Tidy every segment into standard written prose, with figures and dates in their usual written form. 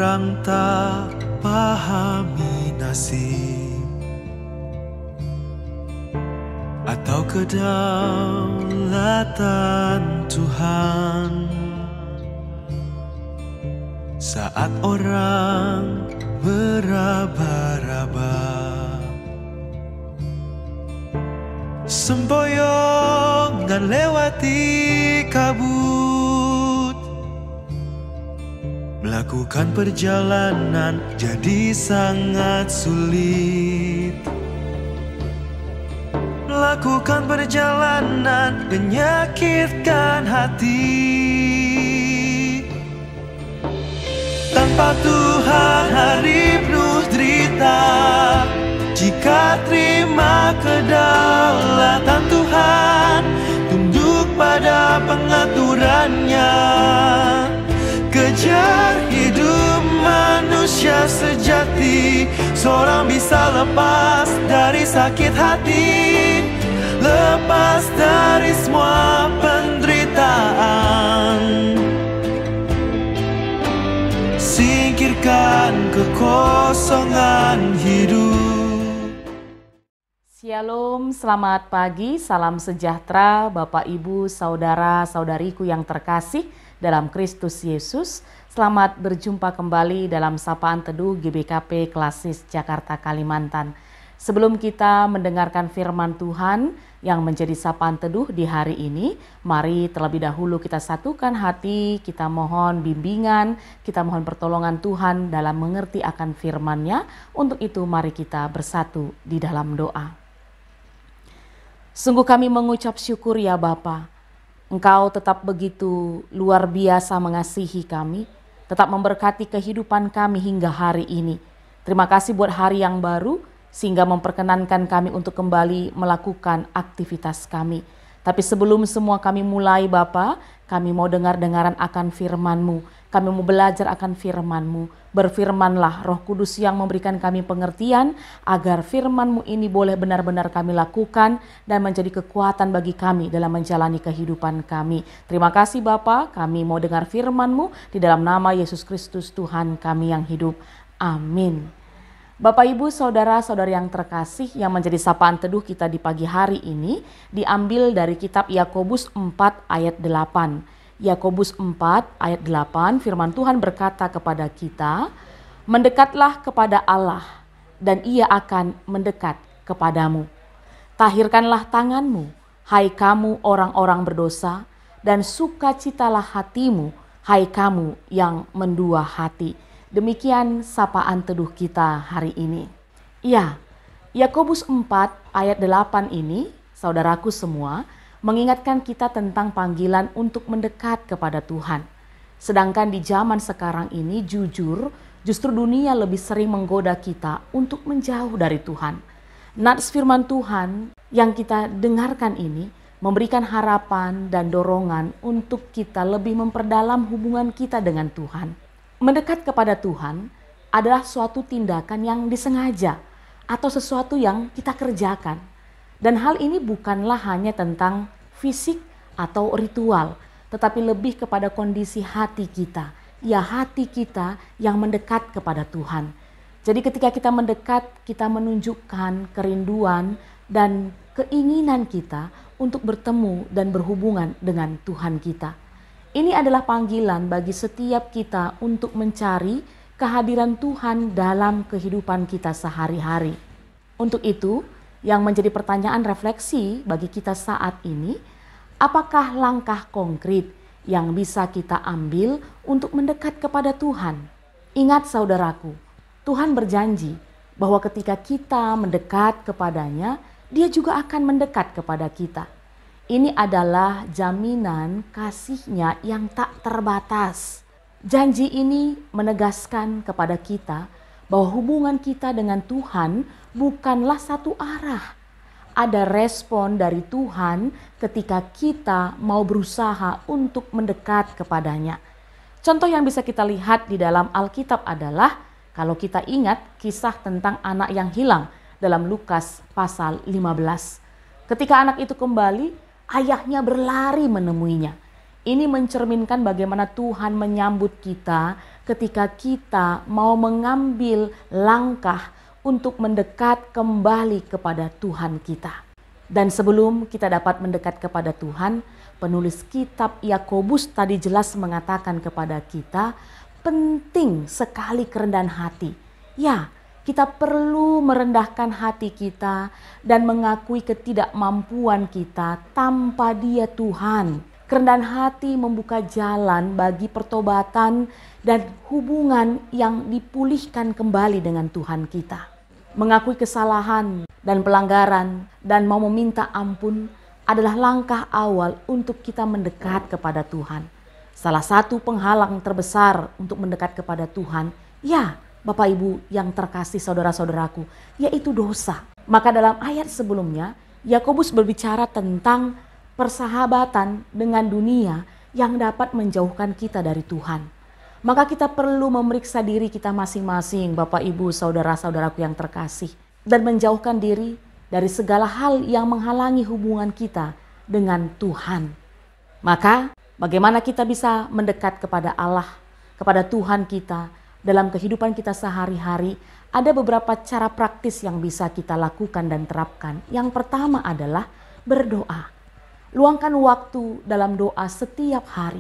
orang tak pahami nasib atau kedaulatan Tuhan. Saat orang meraba-raba, sempoyongan lewati kabut, melakukan perjalanan jadi sangat sulit. Melakukan perjalanan menyakitkan hati. Tanpa Tuhan hari penuh derita. Jika terima kedaulatan Tuhan, tunduk pada pengaturannya, kejar hidup manusia sejati, seorang bisa lepas dari sakit hati, lepas dari semua penderitaan, singkirkan kekosongan hidup. Shalom, selamat pagi, salam sejahtera Bapak Ibu, Saudara-saudariku yang terkasih dalam Kristus Yesus. Selamat berjumpa kembali dalam Sapaan Teduh GBKP Klasis Jakarta Kalimantan. Sebelum kita mendengarkan firman Tuhan yang menjadi Sapaan Teduh di hari ini, mari terlebih dahulu kita satukan hati, kita mohon bimbingan, kita mohon pertolongan Tuhan dalam mengerti akan firman-Nya. Untuk itu mari kita bersatu di dalam doa. Sungguh kami mengucap syukur ya Bapa, Engkau tetap begitu luar biasa mengasihi kami, tetap memberkati kehidupan kami hingga hari ini. Terima kasih buat hari yang baru, sehingga memperkenankan kami untuk kembali melakukan aktivitas kami. Tapi sebelum semua kami mulai Bapa, kami mau dengar-dengaran akan firman-Mu. Kami mau belajar akan firman-Mu. Berfirmanlah Roh Kudus yang memberikan kami pengertian, agar firman-Mu ini boleh benar-benar kami lakukan dan menjadi kekuatan bagi kami dalam menjalani kehidupan kami. Terima kasih Bapa, kami mau dengar firman-Mu di dalam nama Yesus Kristus Tuhan kami yang hidup. Amin. Bapak Ibu Saudara-saudari yang terkasih, yang menjadi sapaan teduh kita di pagi hari ini diambil dari kitab Yakobus 4 ayat 8. Yakobus 4 ayat 8, firman Tuhan berkata kepada kita, "Mendekatlah kepada Allah dan Ia akan mendekat kepadamu. Tahirkanlah tanganmu, hai kamu orang-orang berdosa, dan sukacitalah hatimu, hai kamu yang mendua hati." Demikian sapaan teduh kita hari ini. Ya, Yakobus 4 ayat 8 ini, saudaraku semua, mengingatkan kita tentang panggilan untuk mendekat kepada Tuhan. Sedangkan di zaman sekarang ini justru dunia lebih sering menggoda kita untuk menjauh dari Tuhan. Nats firman Tuhan yang kita dengarkan ini memberikan harapan dan dorongan untuk kita lebih memperdalam hubungan kita dengan Tuhan. Mendekat kepada Tuhan adalah suatu tindakan yang disengaja atau sesuatu yang kita kerjakan. Dan hal ini bukanlah hanya tentang fisik atau ritual, tetapi lebih kepada kondisi hati kita. Ya, hati kita yang mendekat kepada Tuhan. Jadi ketika kita mendekat, kita menunjukkan kerinduan dan keinginan kita untuk bertemu dan berhubungan dengan Tuhan kita. Ini adalah panggilan bagi setiap kita untuk mencari kehadiran Tuhan dalam kehidupan kita sehari-hari. Untuk itu, yang menjadi pertanyaan refleksi bagi kita saat ini, apakah langkah konkret yang bisa kita ambil untuk mendekat kepada Tuhan? Ingat saudaraku, Tuhan berjanji bahwa ketika kita mendekat kepadanya, Dia juga akan mendekat kepada kita. Ini adalah jaminan kasih-Nya yang tak terbatas. Janji ini menegaskan kepada kita bahwa hubungan kita dengan Tuhan bukanlah satu arah. Ada respon dari Tuhan ketika kita mau berusaha untuk mendekat kepadanya. Contoh yang bisa kita lihat di dalam Alkitab adalah kalau kita ingat kisah tentang anak yang hilang dalam Lukas pasal 15. Ketika anak itu kembali, ayahnya berlari menemuinya. Ini mencerminkan bagaimana Tuhan menyambut kita ketika kita mau mengambil langkah untuk mendekat kembali kepada Tuhan kita. Dan sebelum kita dapat mendekat kepada Tuhan, penulis kitab Yakobus tadi jelas mengatakan kepada kita, penting sekali kerendahan hati. Ya, kita perlu merendahkan hati kita dan mengakui ketidakmampuan kita tanpa Dia Tuhan. Kerendahan hati membuka jalan bagi pertobatan dan hubungan yang dipulihkan kembali dengan Tuhan kita. Mengakui kesalahan dan pelanggaran dan mau meminta ampun adalah langkah awal untuk kita mendekat kepada Tuhan. Salah satu penghalang terbesar untuk mendekat kepada Tuhan, ya Bapak Ibu yang terkasih saudara-saudaraku, yaitu dosa. Maka dalam ayat sebelumnya, Yakobus berbicara tentang persahabatan dengan dunia yang dapat menjauhkan kita dari Tuhan. Maka kita perlu memeriksa diri kita masing-masing, Bapak Ibu, saudara-saudaraku yang terkasih, dan menjauhkan diri dari segala hal yang menghalangi hubungan kita dengan Tuhan. Maka bagaimana kita bisa mendekat kepada Allah, kepada Tuhan kita dalam kehidupan kita sehari-hari? Ada beberapa cara praktis yang bisa kita lakukan dan terapkan. Yang pertama adalah berdoa. Luangkan waktu dalam doa setiap hari.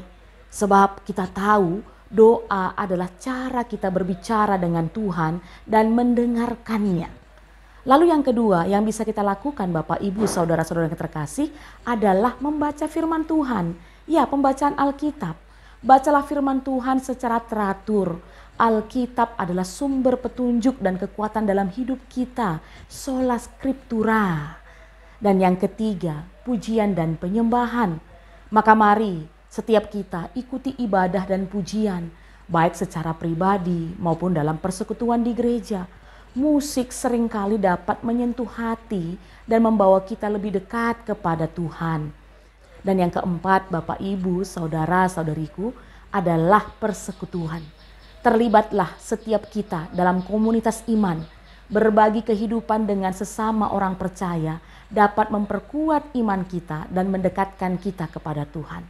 Sebab kita tahu doa adalah cara kita berbicara dengan Tuhan dan mendengarkannya. Lalu yang kedua yang bisa kita lakukan Bapak Ibu saudara-saudara yang terkasih adalah membaca firman Tuhan. Ya, pembacaan Alkitab. Bacalah firman Tuhan secara teratur. Alkitab adalah sumber petunjuk dan kekuatan dalam hidup kita. Sola Scriptura. Dan yang ketiga, pujian dan penyembahan. Maka mari setiap kita ikuti ibadah dan pujian, baik secara pribadi maupun dalam persekutuan di gereja. Musik seringkali dapat menyentuh hati dan membawa kita lebih dekat kepada Tuhan. Dan yang keempat, Bapak Ibu, saudara-saudariku, adalah persekutuan. Terlibatlah setiap kita dalam komunitas iman. Berbagi kehidupan dengan sesama orang percaya dapat memperkuat iman kita dan mendekatkan kita kepada Tuhan.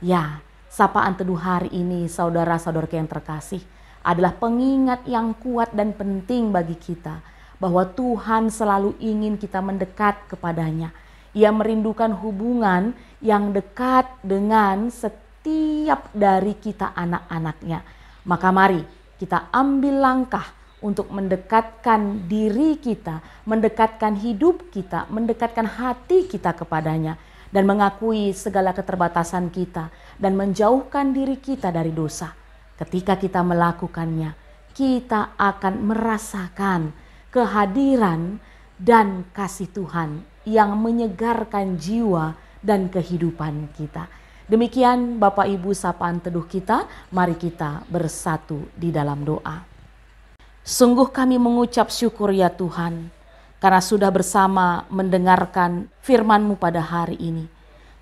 Ya, sapaan teduh hari ini saudara-saudara yang terkasih adalah pengingat yang kuat dan penting bagi kita bahwa Tuhan selalu ingin kita mendekat kepadanya. Ia merindukan hubungan yang dekat dengan setiap dari kita anak-anaknya. Maka mari kita ambil langkah untuk mendekatkan diri kita, mendekatkan hidup kita, mendekatkan hati kita kepadanya, dan mengakui segala keterbatasan kita, dan menjauhkan diri kita dari dosa. Ketika kita melakukannya, kita akan merasakan kehadiran dan kasih Tuhan yang menyegarkan jiwa dan kehidupan kita. Demikian Bapak Ibu sapaan teduh kita, mari kita bersatu di dalam doa. Sungguh kami mengucap syukur ya Tuhan, karena sudah bersama mendengarkan firman-Mu pada hari ini.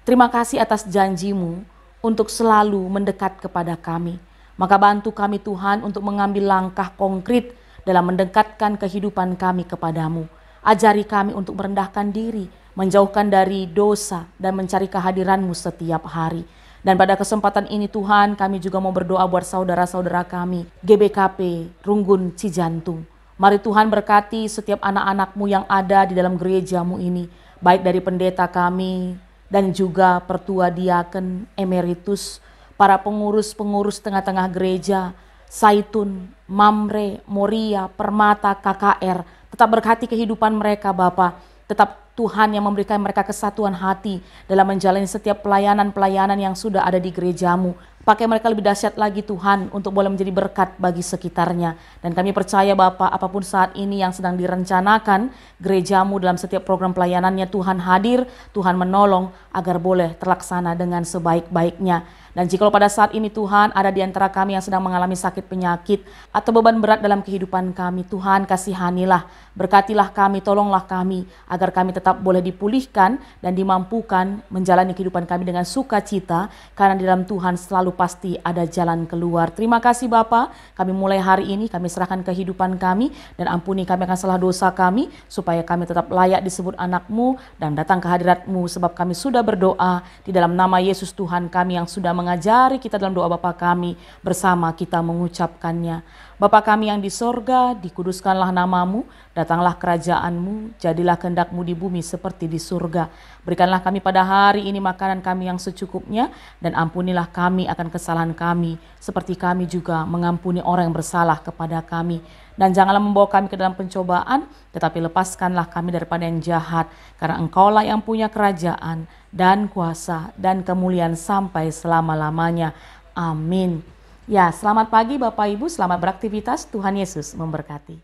Terima kasih atas janji-Mu untuk selalu mendekat kepada kami. Maka bantu kami Tuhan untuk mengambil langkah konkret dalam mendekatkan kehidupan kami kepadamu. Ajari kami untuk merendahkan diri, menjauhkan dari dosa dan mencari kehadiran-Mu setiap hari. Dan pada kesempatan ini Tuhan, kami juga mau berdoa buat saudara-saudara kami, GBKP Runggun Cijantung. Mari Tuhan berkati setiap anak-anak-Mu yang ada di dalam gereja-Mu ini, baik dari pendeta kami dan juga pertua diaken emeritus, para pengurus-pengurus tengah-tengah gereja, Saitun, Mamre, Moria, Permata, KKR. Tetap berkati kehidupan mereka Bapa. Tetap Tuhan yang memberikan mereka kesatuan hati dalam menjalani setiap pelayanan-pelayanan yang sudah ada di gereja-Mu. Pakai mereka lebih dahsyat lagi Tuhan untuk boleh menjadi berkat bagi sekitarnya. Dan kami percaya Bapa, apapun saat ini yang sedang direncanakan gereja-Mu dalam setiap program pelayanannya, Tuhan hadir, Tuhan menolong agar boleh terlaksana dengan sebaik-baiknya. Dan jika pada saat ini Tuhan ada di antara kami yang sedang mengalami sakit penyakit atau beban berat dalam kehidupan kami, Tuhan kasihanilah, berkatilah kami, tolonglah kami agar kami tetap boleh dipulihkan dan dimampukan menjalani kehidupan kami dengan sukacita, karena di dalam Tuhan selalu pasti ada jalan keluar. Terima kasih Bapa, kami mulai hari ini kami serahkan kehidupan kami dan ampuni kami akan salah dosa kami, supaya kami tetap layak disebut anak-Mu dan datang ke hadirat-Mu, sebab kami sudah berdoa di dalam nama Yesus Tuhan kami yang sudah mengajari kita dalam doa Bapa kami, bersama kita mengucapkannya. Bapa kami yang di sorga, dikuduskanlah nama-Mu, datanglah kerajaan-Mu, jadilah kehendak-Mu di bumi seperti di surga. Berikanlah kami pada hari ini makanan kami yang secukupnya, dan ampunilah kami akan kesalahan kami, seperti kami juga mengampuni orang yang bersalah kepada kami. Dan janganlah membawa kami ke dalam pencobaan, tetapi lepaskanlah kami daripada yang jahat, karena Engkaulah yang punya kerajaan dan kuasa dan kemuliaan sampai selama-lamanya. Amin. Ya, selamat pagi Bapak Ibu, selamat beraktivitas, Tuhan Yesus memberkati.